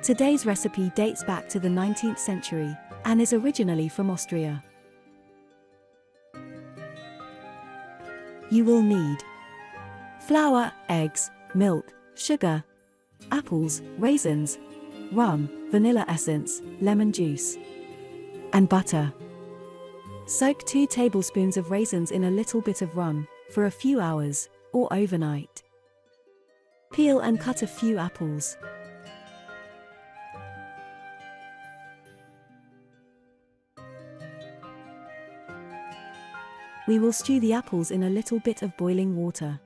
Today's recipe dates back to the 19th century and is originally from Austria. You will need flour, eggs, milk, sugar, apples, raisins, rum, vanilla essence, lemon juice, and butter. Soak 2 tablespoons of raisins in a little bit of rum for a few hours or overnight. Peel and cut a few apples. We will stew the apples in a little bit of boiling water.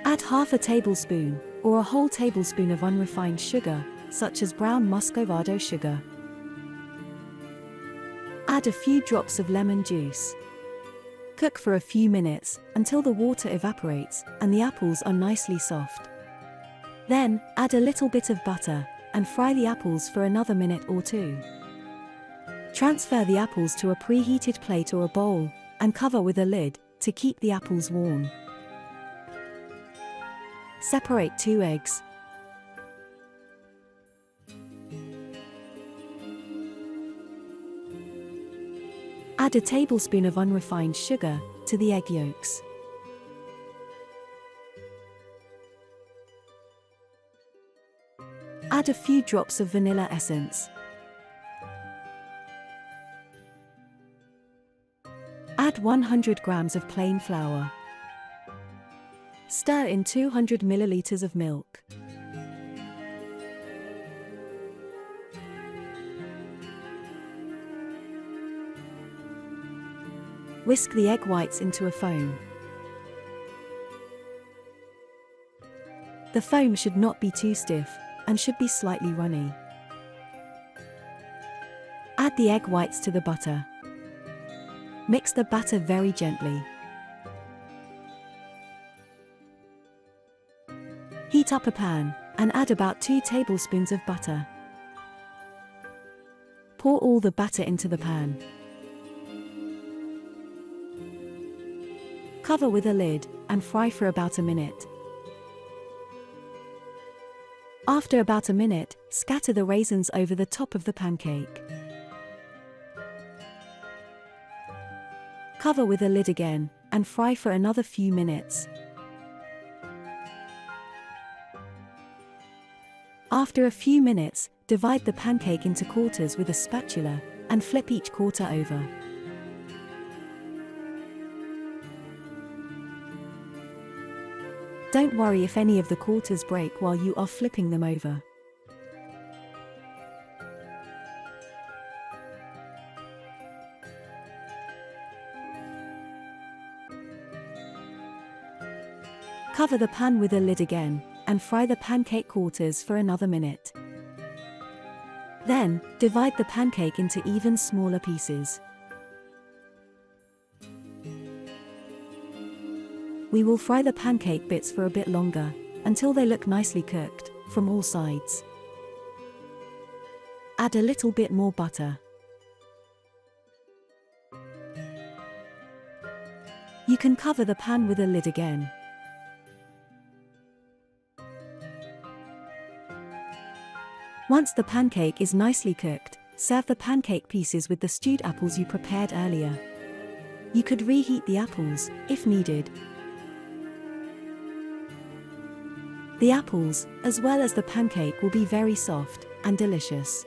Add half a tablespoon or a whole tablespoon of unrefined sugar, such as brown muscovado sugar. Add a few drops of lemon juice. Cook for a few minutes until the water evaporates and the apples are nicely soft. Then, add a little bit of butter and fry the apples for another minute or 2. Transfer the apples to a preheated plate or a bowl and cover with a lid to keep the apples warm. Separate 2 eggs. Add a tablespoon of unrefined sugar to the egg yolks. Add a few drops of vanilla essence. Add 100 grams of plain flour. Stir in 200 milliliters of milk. Whisk the egg whites into a foam. The foam should not be too stiff and should be slightly runny. Add the egg whites to the butter. Mix the batter very gently. Heat up a pan and add about 2 tablespoons of butter. Pour all the batter into the pan. Cover with a lid and fry for about a minute. After about a minute, scatter the raisins over the top of the pancake. Cover with a lid again and fry for another few minutes. After a few minutes, divide the pancake into quarters with a spatula and flip each quarter over. Don't worry if any of the quarters break while you are flipping them over. Cover the pan with a lid again and fry the pancake quarters for another minute. Then, divide the pancake into even smaller pieces. We will fry the pancake bits for a bit longer, until they look nicely cooked from all sides. Add a little bit more butter. You can cover the pan with a lid again. Once the pancake is nicely cooked, serve the pancake pieces with the stewed apples you prepared earlier. You could reheat the apples, if needed. The apples, as well as the pancake, will be very soft and delicious.